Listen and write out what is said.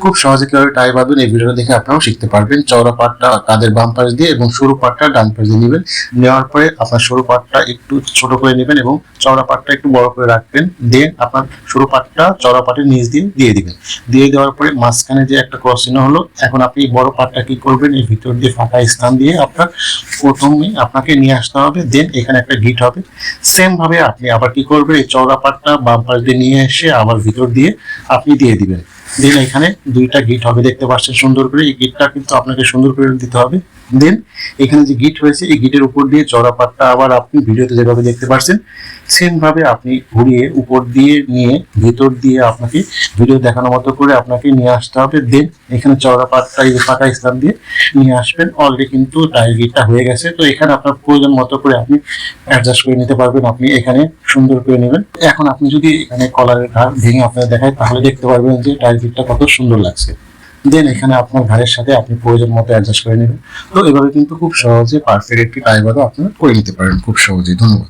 খুব সহজে কিভাবে টাই বাঁধবেন এই ভিডিওটা দেখে আপনারাও শিখতে পারবেন। চওড়া পাটটা কাঁধের বাম পাশ দিয়ে এবং সরু পাটটা ডান পাশ দিয়ে নেবেন। নেওয়ার পরে আপনার সরু পাটটা একটু ছোট করে নেবেন এবং চওড়া পাটটা একটু বড় করে রাখবেন। দেন আপনার সরু পাটটা চওড়া পাটের নিচ দিয়ে দিবেন। দিয়ে দেওয়ার পরে মাঝখানে যে একটা ক্রস চিহ্ন হলো, এখন আপনি বড় পাটটা কি করবেন, এই ভিতর দিয়ে ফাঁকা স্থান দিয়ে আপনার প্রথমে আপনাকে নিয়ে আসতে হবে। দেন এখানে একটা গিট হবে। সেম ভাবে আপনি আবার কি করবেন, এই চওড়া পাটটা বাম পাশ দিয়ে নিয়ে এসে আবার ভিতর দিয়ে আপনি দিয়ে দিবেন। দেন এখানে দুইটা গিট হবে, দেখতে পাচ্ছেন সুন্দর করে। এই গিটটা কিন্তু আপনাকে সুন্দর করে দিতে হবে। দেন এখানে যে গিট হয়েছে এই গিটের উপর দিয়ে চওড়া পাটটা আবার আপনি ভিডিওতে যেভাবে দেখতে পাচ্ছেন সেম ভাবে আপনি ঘুরিয়ে উপর দিয়ে নিয়ে ভিতর দিয়ে আপনাকে ভিডিও দেখানোর মতো করে আপনাকে নিয়ে আসতে হবে। দেন এখানে চওড়া পাটটা এই ফাঁকা স্থান দিয়ে নিয়ে আসবেন। অলরেডি কিন্তু টায়ার গিটটা হয়ে গেছে। তো এখানে আপনার প্রয়োজন মতো করে আপনি অ্যাডজাস্ট করে নিতে পারবেন। আপনি এখানে সুন্দর করে নেবেন। এখন আপনি যদি এখানে কলারের ঘাড় ভেঙে আপনাদের দেখায় তাহলে দেখতে পারবেন যে টায়ার গিটটা কত সুন্দর লাগছে। দেন এখানে আপনার ঘাড়ের সাথে আপনি প্রয়োজন মতো অ্যাডজাস্ট করে নেবেন। তো এভাবে কিন্তু খুব সহজে পারফেক্ট একটি টাই বাঁধা আপনারা করে নিতে পারেন খুব সহজেই। ধন্যবাদ।